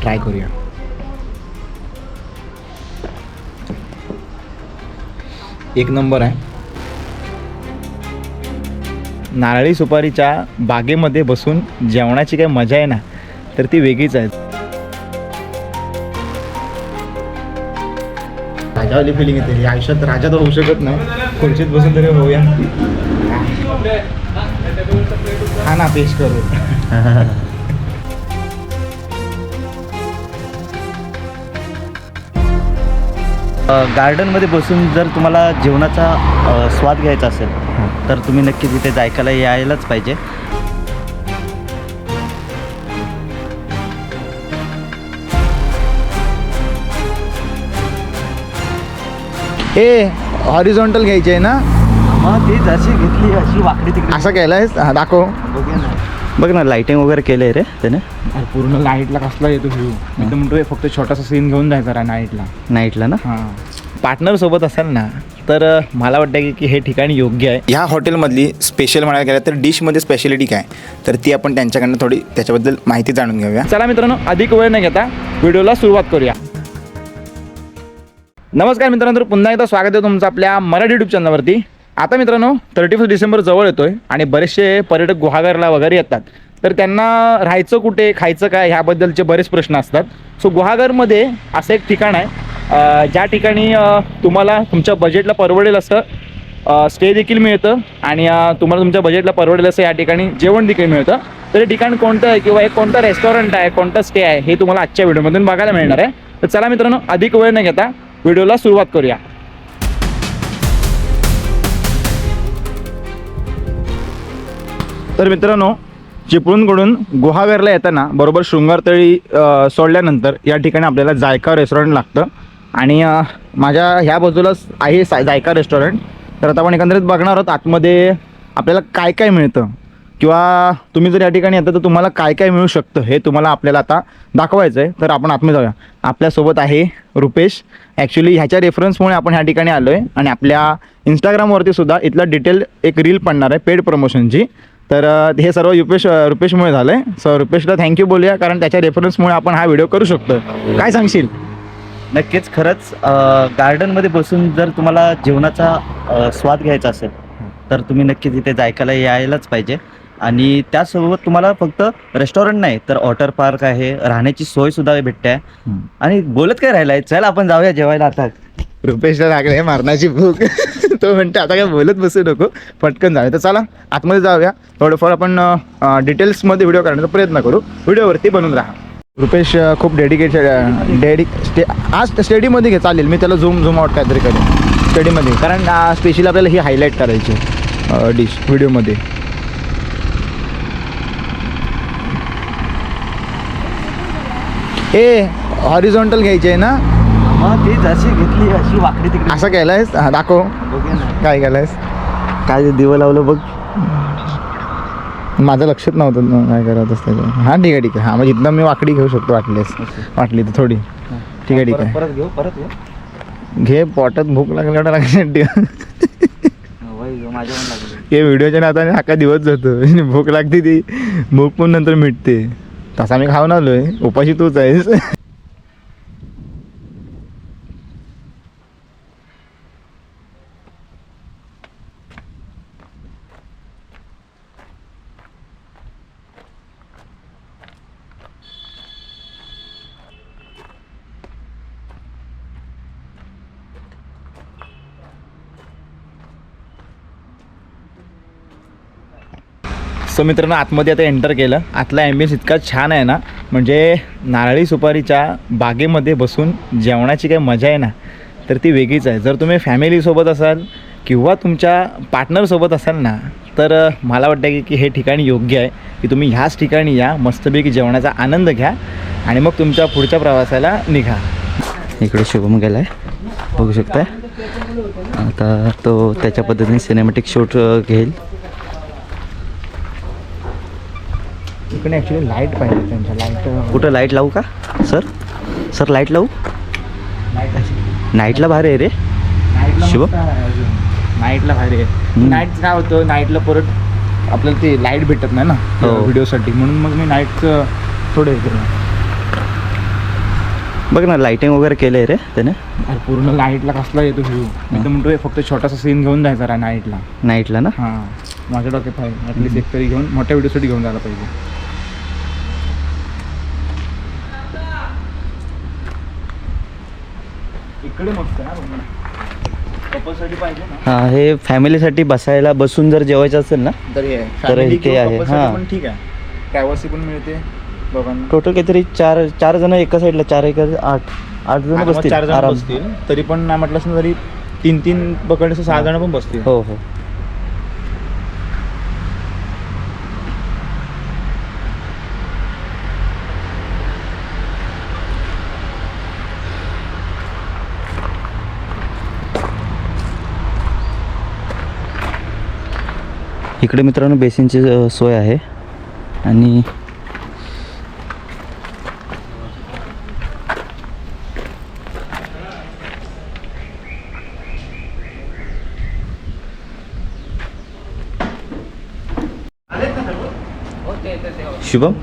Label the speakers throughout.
Speaker 1: Try करूया. एक number आहे. नारळी सुपारीच्या बागेमध्ये बसून जेवणाची काही मजा आहे ना, तर ती वेगळीच आहे. राजावाली फिलिंग येते. या आयुष्यात राजा तर होऊ शकत नाही, खुर्चीत बसून तरी होऊया. हा ना, पेश करू.
Speaker 2: गार्डनमध्ये बसून जर तुम्हाला जेवणाचा स्वाद घ्यायचा असेल तर तुम्ही नक्कीच इथे जायकाला यायलाच पाहिजे.
Speaker 1: ए हॉरिझॉन्टल घ्यायची आहे ना?
Speaker 2: मग ती जशी घेतली अशी वाकडी तिकडे
Speaker 1: असं केलं आहेस? हा, दाखव.
Speaker 2: बघ ना, लाईटिंग वगैरे केलं आहे रे त्याने.
Speaker 1: पूर्ण लाईटला कसला येतो व्ह्यू. मी तर म्हणतोय फक्त छोटासा सीन घेऊन जायचा रा नाईटला ना. हां, पार्टनर सोबत असेल ना तर मला वाटतं की हे ठिकाण योग्य आहे. ह्या हॉटेलमधली स्पेशल म्हणायला गेलं तर डिशमध्ये स्पेशालिटी काय, तर ती आपण त्यांच्याकडनं थोडी त्याच्याबद्दल माहिती जाणून घेऊया. चला मित्रांनो, अधिक वेळ न घेता व्हिडिओला सुरुवात करूया. नमस्कार मित्रांनो, तर पुन्हा एकदा स्वागत आहे तुमचं आपल्या मराठी यूट्यूब चॅनलवरती. आता मित्रांनो 31 डिसेंबर जवळ येतोय आणि बरेचसे पर्यटक गुहागरला वगैरे येतात, तर त्यांना राहायचं कुठे, खायचं काय, ह्याबद्दलचे बरेच प्रश्न असतात. सो गुहागरमध्ये असं एक ठिकाण आहे ज्या ठिकाणी तुम्हाला तुमच्या बजेटला परवडेल असं स्टे देखील मिळतं आणि तुम्हाला तुमच्या बजेटला परवडेल असं या ठिकाणी जेवण देखील मिळतं. तर हे ठिकाण कोणतं आहे किंवा एक कोणतं रेस्टॉरंट आहे, कोणतं स्टे आहे, हे तुम्हाला आजच्या व्हिडिओमधून बघायला मिळणार आहे. तर चला मित्रांनो, अधिक वेळ न घेता व्हिडिओला सुरुवात करूया. तर मित्रांनो, चिपळूणकडून गुहागरला येताना बरोबर शृंगारतळी सोडल्यानंतर या ठिकाणी आपल्याला जायका रेस्टॉरंट लागतं आणि माझ्या ह्या बाजूलाच आहे जायका रेस्टॉरंट. तर आता आपण एकंदरीत बघणार आहोत आतमध्ये आपल्याला काय काय मिळतं किंवा तुम्ही जर या ठिकाणी येता तर तुम्हाला काय काय मिळू शकतं हे तुम्हाला आपल्याला आता दाखवायचं आहे. तर आपण आतमध्ये जाऊया. आपल्यासोबत आहे रुपेश. ॲक्च्युली ह्याच्या रेफरन्समुळे आपण ह्या ठिकाणी आलो आहे आणि आपल्या इंस्टाग्रामवरती सुद्धा इथला डिटेल एक रील पडणार आहे पेड प्रमोशनची. तर हे सर्व रुपेशमुळे झालं आहे. सो रुपेशला थँक्यू बोलूया, कारण त्याच्या रेफरन्समुळे आपण हा व्हिडिओ करू शकतो. काय सांगशील?
Speaker 2: नक्कीच, खरंच गार्डनमध्ये बसून जर तुम्हाला जेवणाचा स्वाद घ्यायचा असेल तर तुम्ही नक्कीच इथे जायकाला यायलाच पाहिजे. आणि त्यासोबत तुम्हाला फक्त रेस्टॉरंट नाही तर वॉटर पार्क आहे, राहण्याची सोयसुद्धा भेटते आहे. आणि बोलत काय राहिलं आहे, चल आपण जाऊया जेवायला. आता
Speaker 1: रुपेशला लागले मारण्याची भूक. तो म्हणते आता काय बोलत बसू नको, पटकन जाऊया. तर चला आतमध्ये जाऊया. थोडंफार आपण डिटेल्समध्ये व्हिडिओ करण्याचा प्रयत्न करू. व्हिडिओवरती बनून राहा. रुपेश खूप आज स्टडीमध्ये घे, चालेल. मी त्याला झूम आउट काहीतरी करेन स्टडीमध्ये, कारण स्पेशली आपल्याला ही हायलाईट करायची डिश व्हिडिओमध्ये. ए हॉरिझॉन्टल घ्यायची आहे ना?
Speaker 2: मग ती जशी घेतली अशी वाकडी तिकडे.
Speaker 1: असं केलं आहेस? हां, दाखव. काय केलं आहेस?
Speaker 2: काय दिवं लावलं बघ.
Speaker 1: माझं लक्षात नव्हतं काय करत असतं. हां, ठीक आहे ठीक आहे. हां, म्हणजे इथनं मी वाकडी घेऊ शकतो वाटली तर थोडी. ठीक आहे ठीक आहे.
Speaker 2: परत घेऊ
Speaker 1: घे. पोटात भूक लागल्यावर लागण्यासाठी हे व्हिडिओच्या नाताने अख्खा दिवस जातो. भूक लागते, ती भूक पण नंतर मिटते. तसा मी खाऊन आलोय, उपाशी तूच आहेस. सो मित्रांनो, आतमध्ये आता एंटर केलं. आतला ॲम्बियन्स इतका छान आहे ना, म्हणजे नारळी सुपारीच्या बागेमध्ये बसून जेवणाची काही मजा आहे ना, तर ती वेगळीच आहे. जर तुम्ही फॅमिलीसोबत असाल किंवा तुमच्या पार्टनरसोबत असाल ना, तर मला वाटतं की हे ठिकाण योग्य आहे की तुम्ही ह्याच ठिकाणी या, मस्तपैकी जेवणाचा आनंद घ्या आणि मग तुमच्या पुढच्या प्रवासाला निघा.
Speaker 2: इकडे शुभम गेला आहे, बघू शकताय. आता तो त्याच्या पद्धतीने सिनेमॅटिक शूट घेईल.
Speaker 1: इकडे ॲक्च्युली लाईट पाहिजे त्यांच्या. लाईट
Speaker 2: कुठं लाईट लावू का सर लाईट लावू? नाईटला भारी आहे रे शिव.
Speaker 1: नाईटला भारी आहे. नाईट काय होतं, नाईटला परत आपल्याला ते लाईट भेटत नाही ना व्हिडिओसाठी, म्हणून मग मी नाईटचं थोडं हे केलं.
Speaker 2: बघ ना लाइटिंग वगैरे केलं आहे रे त्याने.
Speaker 1: अरे पूर्ण नाईटला कसला येतो व्ह्यू. मी तर म्हणतोय फक्त छोटासा सीन घेऊन जायचा रा नाईटला.
Speaker 2: नाईटला ना.
Speaker 1: हां माझ्या डोक्यात आहे ॲटलीस्ट एक तरी घेऊन मोठ्या व्हिडिओसाठी घेऊन जायला पाहिजे. इकडे मस्त आहे कपलसाठी पाहिजे ना.
Speaker 2: हां हे फॅमिलीसाठी बसून जर जेवायचं असेल ना
Speaker 1: तर हे
Speaker 2: तर
Speaker 1: family
Speaker 2: इथे
Speaker 1: किंवा
Speaker 2: आहे.
Speaker 1: couple साठी
Speaker 2: हां.
Speaker 1: पण ठीक आहे. प्रायव्हसी पण मिळते दोघांना.
Speaker 2: टोटल काहीतरी चार जण एका साईडला, 4 एका 8 जण
Speaker 1: आणि मग
Speaker 2: बसतील
Speaker 1: 4 जण
Speaker 2: आराम.
Speaker 1: बसतील तरी पण नाही म्हटलंस ना तरी 3 पकडले 6 जण पण बसतील.
Speaker 2: हो हो. इकडे मित्रांनो बेसिनची सोय आहे आणि शुभम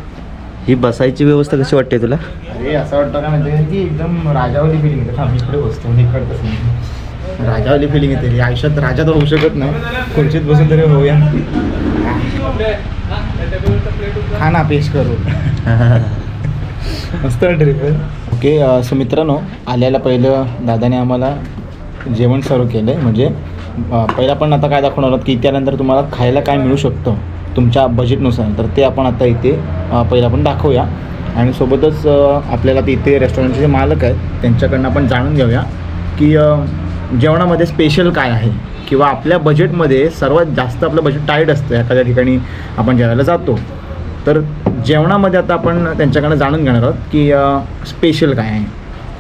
Speaker 2: ही बसायची व्यवस्था कशी वाटते तुला?
Speaker 1: अरे असं वाटतं का म्हणजे की एकदम राजावाली फिलिंग येते. आम्ही इकडे बसतो आणि इकडतंच नाही. राजावाली फिलिंग येते. आयुष्यात राजा तर होऊ शकत नाही, खुर्चीत बसून तरी होऊया. हा ना पेश करू. मस्त ट्रिप आहे. ओके सो मित्रांनो आल्याला पहिलं दादाने आम्हाला जेवण सर्व केलं आहे. म्हणजे पहिला पण आता काय दाखवणार आहोत की त्यानंतर तुम्हाला खायला काय मिळू शकतं तुमच्या बजेटनुसार. तर ते आपण आता इथे पहिला आपण दाखवूया आणि सोबतच आपल्याला ते इथे रेस्टॉरंटचे जे मालक आहेत त्यांच्याकडनं आपण जाणून घेऊया की जेवणामध्ये स्पेशल काय आहे किंवा आपल्या बजेटमध्ये सर्वात जास्त आपलं बजेट टाईट असतं एखाद्या ठिकाणी आपण जेवायला जातो. तर जेवणामध्ये आता आपण त्यांच्याकडनं जाणून घेणार आहोत की स्पेशल काय आहे.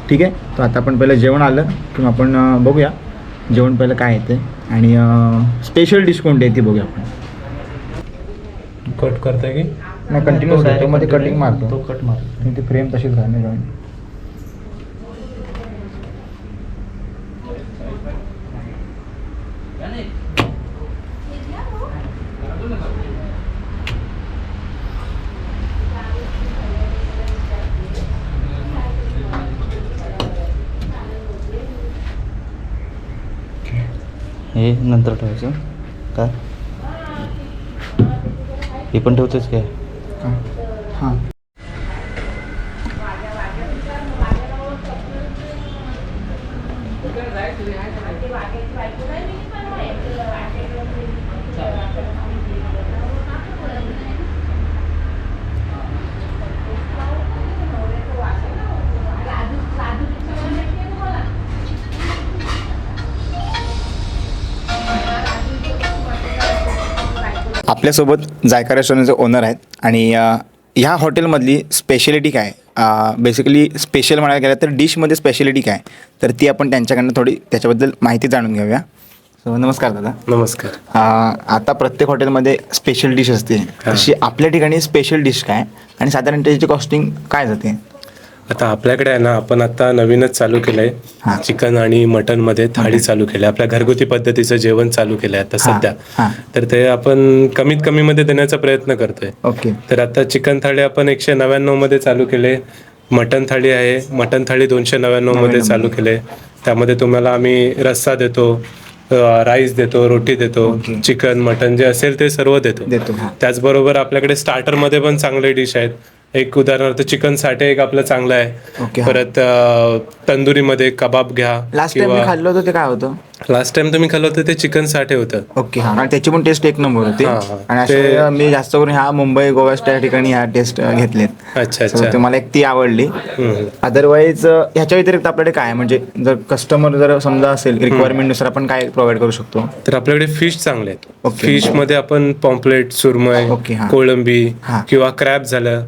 Speaker 1: ठीक आहे. तर आता आपण पहिलं जेवण आलं किंवा आपण बघूया जेवण पहिलं काय येते आणि स्पेशल डिश कोणती आहे ती बघूया आपण.
Speaker 3: कट करताय की
Speaker 1: नाही कंटिन्यू तो मध्ये कटिंग मारतो.
Speaker 3: तो कट मार.
Speaker 1: ती फ्रेम तशीच राहणार जॉईन.
Speaker 2: हे नंतर ठेवायचं का? हे पण ठेवतोच काय?
Speaker 1: हां आपल्यासोबत जायका रेस्टॉरंटचे ओनर आहेत आणि ह्या हॉटेलमधली स्पेशलिटी काय बेसिकली स्पेशल म्हणायला गेलं तर डिशमध्ये स्पेशलिटी काय तर ती आपण त्यांच्याकडनं थोडी त्याच्याबद्दल माहिती जाणून घेऊया. सो नमस्कार दादा.
Speaker 3: नमस्कार.
Speaker 1: आता प्रत्येक हॉटेलमध्ये स्पेशल डिश असते तशी आपल्या ठिकाणी स्पेशल डिश काय आणि साधारण त्याची कॉस्टिंग काय जाते?
Speaker 3: आता आपल्याकडे आहे ना आपण आता नवीनच चालू केलंय
Speaker 1: हां.
Speaker 3: चिकन आणि मटन मध्ये थाळी चालू केली. आपल्या घरगुती पद्धतीचं जेवण चालू केलंय आता सध्या. तर ते आपण कमीत कमी मध्ये देण्याचा प्रयत्न करतोय.
Speaker 1: ओके.
Speaker 3: तर आता चिकन थाळी आपण 199 मध्ये चालू केले. मटन थाळी आहे, मटन थाळी 299 मध्ये चालू केले. त्यामध्ये तुम्हाला आम्ही रस्सा देतो, राईस देतो, रोटी देतो, चिकन मटन जे असेल ते सर्व देतो. त्याचबरोबर आपल्याकडे स्टार्टर मध्ये पण चांगले डिश आहेत. एक उदाहरणार्थ चिकन साठे एक आपलं चांगलं आहे. परत तंदुरीमध्ये कबाब घ्या.
Speaker 1: लास्ट टाइम मी खाल्लं होतं ते काय होतं?
Speaker 3: लास्ट टाइम तुम्ही खाल्लं होतं ते चिकन साठे होतं.
Speaker 1: ओके. हां आणि त्याची पण टेस्ट एक नंबर होती. आणि असे मी जास्त करून ह्या मुंबई गोवा त्या ठिकाणी ह्या टेस्ट घेतलेत.
Speaker 3: अच्छा अच्छा.
Speaker 1: तर मला एक ती आवडली. अदरवाईज ह्याच्या व्यतिरिक्त आपल्याकडे काय म्हणजे जर कस्टमर जर समजा असेल रिक्वायरमेंटनुसार आपण काय प्रोव्हाइड करू शकतो?
Speaker 3: तर आपल्याकडे फिश चांगले आहेत. फिश मध्ये आपण पॉम्पलेट, सुरमई, कोळंबी किंवा क्रॅब झालं,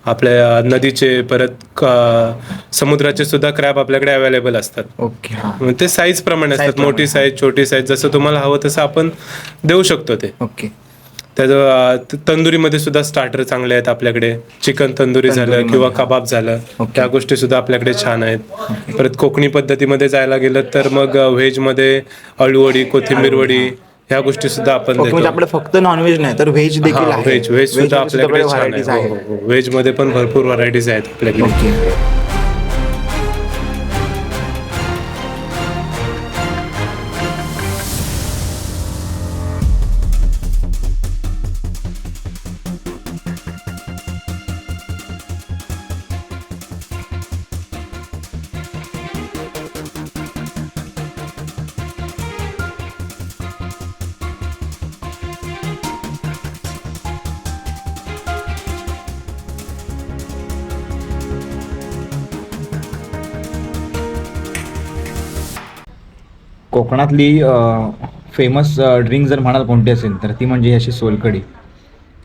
Speaker 3: आपल्या नदीचे परत समुद्राचे सुद्धा क्रॅब आपल्याकडे अवेलेबल असतात.
Speaker 1: ओके.
Speaker 3: ते साईज प्रमाणे असतात. मोठी साईज, छोटी साईज, जसं तुम्हाला हवं तसं आपण देऊ शकतो ते.
Speaker 1: ओके.
Speaker 3: त्याचं तंदुरीमध्ये सुद्धा स्टार्टर चांगले आहेत आपल्याकडे. चिकन तंदुरी झालं किंवा कबाब झालं, त्या गोष्टी सुद्धा आपल्याकडे छान आहेत. परत कोकणी पद्धतीमध्ये जायला गेलं तर मग व्हेजमध्ये अळूवडी, कोथिंबीर वडी ह्या गोष्टी सुद्धा आपण
Speaker 1: म्हणजे आपलं फक्त नॉनव्हेज नाही तर व्हेज देखील आहे.
Speaker 3: व्हेज सुद्धा आपल्याकडे छान आहे. व्हेज मध्ये पण भरपूर व्हरायटीज आहेत आपल्याकडे.
Speaker 1: कोकणातली फेमस ड्रिंक जर म्हणाल कोणती असेल तर ती म्हणजे अशी सोलकढी.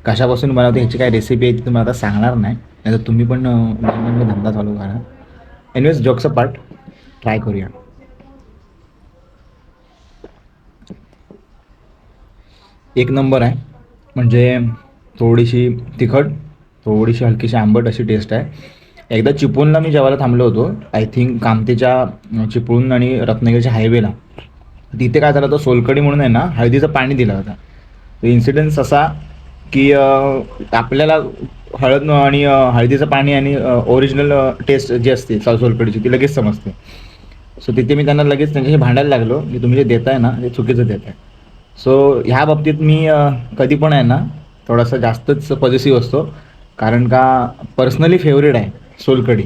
Speaker 1: कशापासून बनवते ह्याची काय रेसिपी आहे ती तुम्हाला आता सांगणार नाही, तर तुम्ही पण नवीन धंदा चालू करा. एनिवेज जोक्स पार्ट, ट्राय करूया. एक नंबर आहे. म्हणजे थोडीशी तिखट, थोडीशी हलकीशी आंबट अशी टेस्ट आहे. एकदा चिपळूणला मी जेवायला थांबलो होतो, आय थिंक कामतेच्या चिपळूण आणि रत्नागिरीच्या हायवेला. तिथे काय झालं होतं, सोलकढी म्हणून आहे ना हळदीचं पाणी दिलं होतं. तो इन्सिडेन्स असा की आपल्याला हळद आणि हळदीचं पाणी आणि ओरिजिनल टेस्ट जी असते सोलकढीची ती लगेच समजते. सो तिथे मी त्यांना लगेच त्यांच्याशी भांडायला लागलो की तुम्ही जे देताय ना ते चुकीचं देत आहे. सो ह्या बाबतीत मी कधी पण आहे ना थोडासा जास्तच पॉझिटिव्ह असतो, कारण का पर्सनली फेवरेट आहे सोलकढी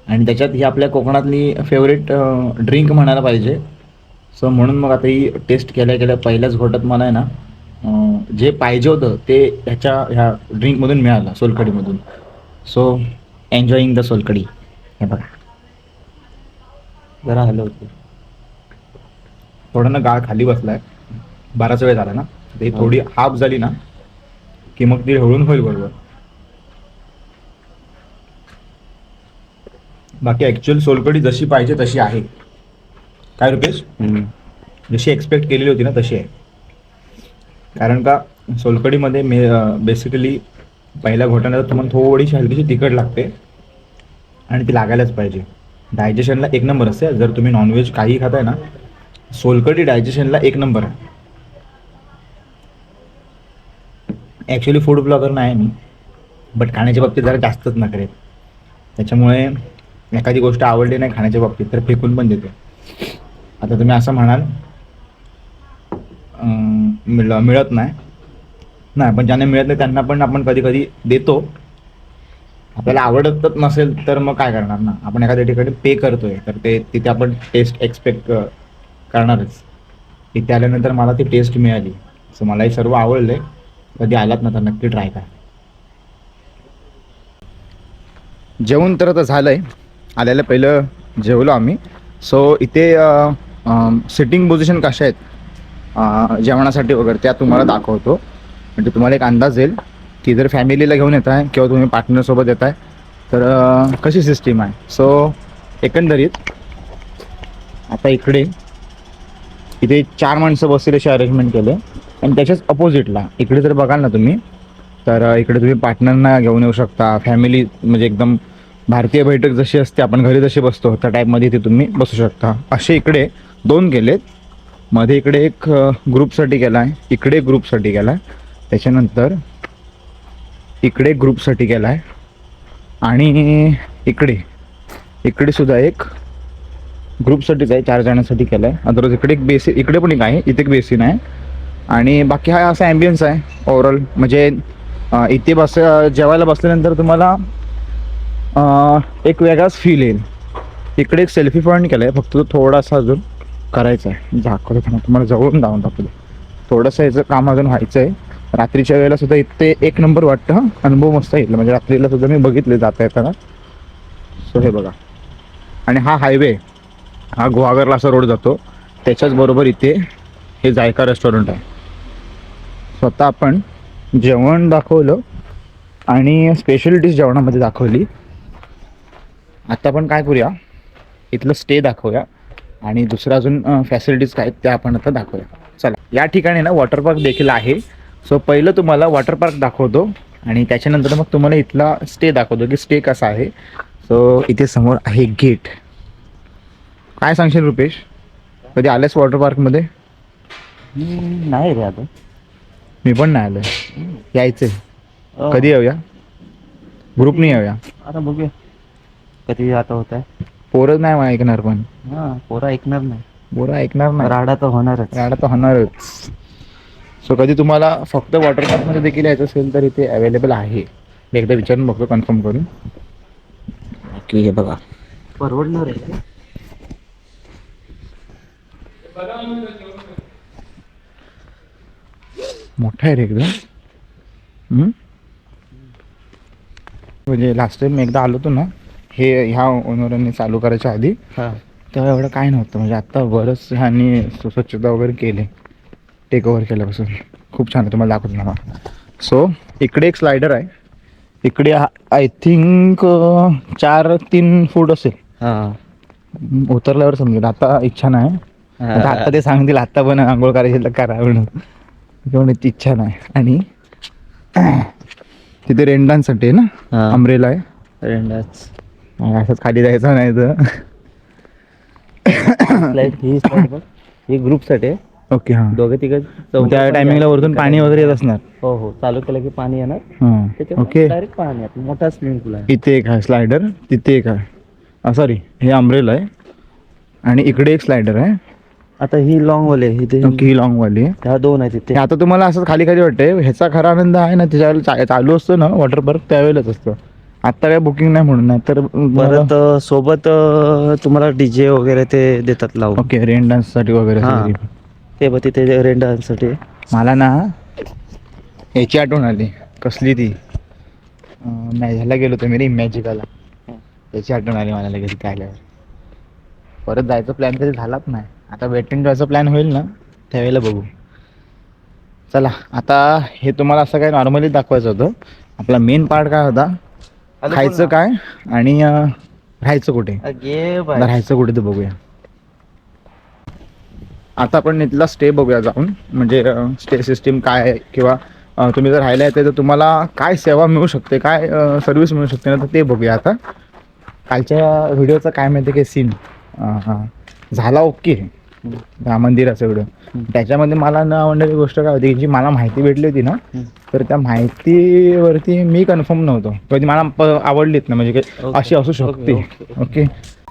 Speaker 1: आणि त्याच्यात ही आपल्या कोकणातली फेवरेट ड्रिंक म्हणायला पाहिजे. सो म्हणून मग आता ही टेस्ट केल्या पहिल्याच घोटात मला आहे ना जे पाहिजे होतं ते ह्या ड्रिंकमधून मिळालं, सोलकढीमधून. So enjoying the solkadhi. हे बघा
Speaker 2: जरा हलवते.
Speaker 1: थोडं ना गाळ खाली बसलाय, बराच वेळ झाला ना, ते थोडी हाफ झाली ना की मग ती हळून होईल बरोबर. बाकी ॲक्च्युअल सोलकढी जशी पाहिजे तशी आहे. काय रुपेश, जशी एक्सपेक्ट केलेली होती ना तशी आहे. कारण का सोलकढीमध्ये बेसिकली पहिल्या घोटाण्यात तुम्हाला थोडीशी हलकीशी तिखट लागते आणि ती लागायलाच पाहिजे. डायजेशनला एक नंबर असते. जर तुम्ही नॉनव्हेज काही खाताय ना, सोलकढी डायजेशनला एक नंबर आहे. ॲक्च्युली फूड ब्लॉगर नाही आहे मी, बट खाण्याच्या बाबतीत जरा जास्तच नखरे. त्याच्यामुळे एखादी गोष्ट आवडली नाही खाण्याच्या बाबतीत तर फेकून पण देतो. आता तुम्ही असं म्हणाल मिळत नाही, पण ज्यांना मिळत नाही त्यांना पण आपण कधी कधी देतो. आपल्याला आवडतच नसेल तर मग काय करणार ना, आपण एखाद्या ठिकाणी पे करतोय तर ते तिथे आपण टेस्ट एक्सपेक्ट करणारच. इथे आल्यानंतर मला ती टेस्ट मिळाली, सो मलाही सर्व आवडले. कधी आलात ना तर नक्की ट्राय करा. जेवण तर आता झालं आहे, आल्याला पहिलं जेवलो आम्ही. सो इथे सिटिंग पोझिशन कशा आहेत जेवणासाठी वगैरे त्या तुम्हाला दाखवतो, म्हणजे तुम्हाला एक अंदाज येईल की जर फॅमिलीला घेऊन येत आहे किंवा तुम्ही पार्टनरसोबत येत आहे तर कशी सिस्टीम आहे. सो एकंदरीत आता इथे 4 माणसं बसतील अशी अरेंजमेंट केले आणि त्याच्याच अपोजिटला इकडे जर बघाल ना तुम्ही तर इकडे तुम्ही पार्टनरना घेऊन येऊ शकता. फॅमिली म्हणजे एकदम भारतीय बैठक जशी असते आपण घरी जशी बसतो त्या टाईपमध्ये इथे तुम्ही बसू शकता. असे इकडे 2 केलेत. मध्ये इकडे एक ग्रुपसाठी केला आहे, इकडे ग्रुपसाठी केला आहे, त्याच्यानंतर इकडे ग्रुपसाठी केला आहे आणि इकडे सुद्धा एक ग्रुपसाठीच आहे, 4 जणांसाठी केला आहे. अदरवाईज इकडे एक बेसिन, इकडे पण एक आहे, इथे एक बेसिन आहे आणि बाकी हा असा ॲम्बियन्स आहे ओव्हरऑल. म्हणजे इथे जेवायला बसल्यानंतर तुम्हाला एक वेगळाच फील येईल. इकडे एक सेल्फी पॉईंट केला आहे, फक्त तो थोडासा अजून करायचा आहे. झाकतो तुम्हाला जवळून जाऊन दाखवतो. थोडंसं याचं काम अजून व्हायचं आहे. रात्रीच्या वेळेला सुद्धा इथे एक नंबर वाटतं. हां, अनुभव मस्त येईल. म्हणजे रात्रीला सुद्धा मी बघितले जाता येताना. सो हे बघा, आणि हा हायवे हा गुहागरला असा रोड जातो, त्याच्याच बरोबर इथे हे जायका रेस्टॉरंट आहे. स्वतः आपण जेवण दाखवलं आणि स्पेशल डिश जेवणामध्ये दाखवली. आता आपण काय करूया, इथलं स्टे दाखवूया आणि दुसरं अजून फॅसिलिटीज काय आहेत त्या आपण आता दाखवूया. चला, या ठिकाणी ना वॉटर पार्क देखील आहे. सो पहिलं तुम्हाला वॉटर पार्क दाखवतो आणि त्याच्यानंतर मग तुम्हाला इथला स्टे दाखवतो की स्टे कसा आहे. सो इथे समोर आहे गेट. काय सांगशील रुपेश, कधी आलेस वॉटर पार्कमध्ये?
Speaker 2: नाही रे आता.
Speaker 1: मी पण नाही आलो. यायचं कधी येऊया, ग्रुपने येऊया.
Speaker 2: आता बघूया कधी आता होत आहे.
Speaker 1: पोरं नाही ऐकणार, पण
Speaker 2: पोरं ऐकणार नाही.
Speaker 1: पोरं ऐकणार नाही,
Speaker 2: राडा तर होणारच.
Speaker 1: राडा तर होणारच. सो कधी तुम्हाला फक्त वॉटर पार्कमध्ये देखील यायचं असेल तर इथे अवेलेबल आहे. मी एकदा विचारून बघतो कन्फर्म करून की हे बघा
Speaker 2: परवडणार आहे.
Speaker 1: मोठा आहे रे एकदम. म्हणजे लास्ट टाइम मी एकदा आलो होतो ना, हे ह्या ओनरांनी चालू करायच्या आधी, तेव्हा एवढं काय नव्हतं, म्हणजे आत्ता बरंच ह्यांनी स्वच्छता वगैरे केली टेक ओव्हर केल्यापासून. खूप छान आहे, तुम्हाला दाखवतो ना. सो इकडे एक स्लायडर आहे, इकडे आय थिंक 4-3 फूट असेल.
Speaker 2: हां
Speaker 1: उतरल्यावर समजेल. आता इच्छा नाही, आता ते सांगतील आत्ता पण आंघोळ करायची तर करा म्हणून, तेवढी इच्छा नाही. आणि तिथे रेंडांसाठी आहे ना,
Speaker 2: हां.
Speaker 1: अमरेला आहे.
Speaker 2: रेंडाच
Speaker 1: असंच खाली जायचं नाही तर.
Speaker 2: ही स्लाईड बघ, ही ग्रुपसाठी आहे.
Speaker 1: ओके, हां.
Speaker 2: दोघे तिघे
Speaker 1: त्या टायमिंगला वरतून पाणी वगैरे येत असणार.
Speaker 2: हो हो, चालू केलं की पाणी येणार,
Speaker 1: हां,
Speaker 2: त्याच्यामुळे
Speaker 1: ओके.
Speaker 2: डायरेक्ट पाणी आहे. मोठा स्विमिंग पूल आहे.
Speaker 1: इथे एक आहे स्लायडर, तिथे एक आहे, सॉरी हे अमरेला आहे, आणि इकडे एक स्लायडर आहे.
Speaker 2: आता ही लॉंग वाली आहे, इथे
Speaker 1: ओके, ही लॉंग वाली आहे.
Speaker 2: ह्या 2 आहेत तिथे.
Speaker 1: हे आता तुम्हाला असं खाली खाली वाटतंय, ह्याचा खरा आनंद आहे ना त्याच्यावेळेला चालू असतो ना वॉटर पार्क, त्यावेळेलाच असतं. आत्ता काय बुकिंग नाही म्हणून, नाही तर
Speaker 2: परत सोबत तुम्हाला डीजे वगैरे ते देतात लावून.
Speaker 1: ओके, रेन डान्ससाठी वगैरे.
Speaker 2: हां. ते बघ तिथे रेंडासाठी.
Speaker 1: मला ना याची आठवण आली, कसली ती ह्याला गेलो होतो मी रे, मॅजिकाला. त्याची आठवण आली मला लगेच काय आल्यावर. परत जायचं प्लॅन कधी झालाच नाही. आता वेट अँड जॉयचा प्लॅन होईल ना त्यावेळेला बघू. चला, आता हे तुम्हाला असं काय नॉर्मली दाखवायचं होतं. आपला मेन पार्ट काय होता, खायचं काय आणि राहायचं कुठे. राहायचं कुठे ते बघूया. आता आपण इथला स्टे बघूया जाऊन, म्हणजे स्टे सिस्टीम काय आहे, किंवा तुम्ही जर राहायला येते तर तुम्हाला काय सेवा मिळू शकते, काय सर्व्हिस मिळू शकते ना, तर ते बघूया. आता कालच्या व्हिडिओचा काय माहिती की सीन झाला ओके त्या मंदिराचा व्हिडिओ, त्याच्यामध्ये मला न आवडणारी गोष्ट काय होती, जी मला माहिती भेटली होती ना, तर त्या माहितीवरती मी कन्फर्म नव्हतो, कधी मला आवडलीच ना, म्हणजे अशी असू शकते. ओके,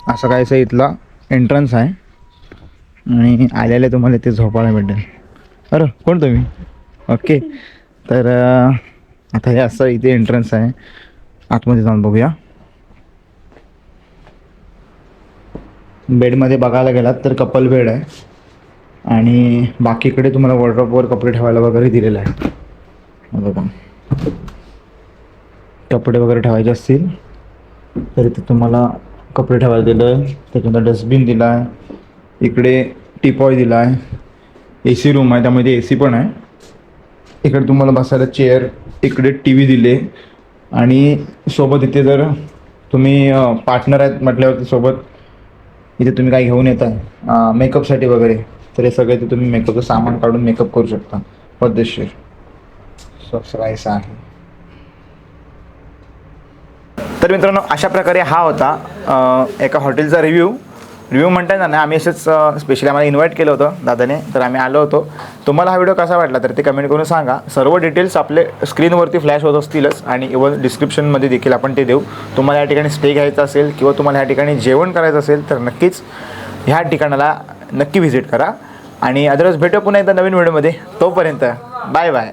Speaker 1: असं कायचं इथला एंट्रन्स आहे, आणि आलेले तुम्हाला ते झोपायला भेटेल. बरं, कोण तुम्ही? ओके, तर आता हे असं इथे एंट्रन्स आहे. आतमध्ये जाऊन बघूया. बेडमध्ये बघायला गेलात तर कपल बेड आहे, आणि बाकीकडे तुम्हाला वॉर्डरोबवर कपडे ठेवायला वगैरे दिलेलं आहे. बघा, कपडे वगैरे ठेवायचे असतील तर इथे तुम्हाला कपडे ठेवायला दिलं आहे. त्याच्यानंतर डस्टबिन दिला आहे, इकडे टीपॉय दिला आहे, AC रूम आहे त्यामध्ये AC पण आहे. इकडे तुम्हाला बसायला चेअर, इकडे TV दिले, आणि सोबत इथे जर तुम्ही पार्टनर आहेत म्हटल्यावरती सोबत इथे तुम्ही काही घेऊन येत आहे मेकअपसाठी वगैरे, तर हे सगळे ते तुम्ही मेकअपचं सामान काढून मेकअप करू शकता पद्धतशीर. असं आहे. तर मित्रांनो, अशा प्रकारे हा होता एका हॉटेलचा रिव्ह्यू म्हणता येणार नाही. आम्ही असंच स्पेशली आम्हाला इन्व्हाइट केलं होतं दादाने, तर आम्ही आलो होतो. तुम्हाला हा व्हिडिओ कसा वाटला तर ते कमेंट करून सांगा. सर्व डिटेल्स आपले स्क्रीनवरती फ्लॅश होत असतीलच, आणि इव्हन डिस्क्रिप्शनमध्ये देखील आपण ते देऊ. तुम्हाला या ठिकाणी स्टे घ्यायचा असेल किंवा तुम्हाला या ठिकाणी जेवण करायचं असेल तर नक्कीच ह्या ठिकाणाला नक्की व्हिजिट करा. आणि अदरवाईज भेटू पुन्हा एकदा नवीन व्हिडिओमध्ये. तोपर्यंत बाय बाय.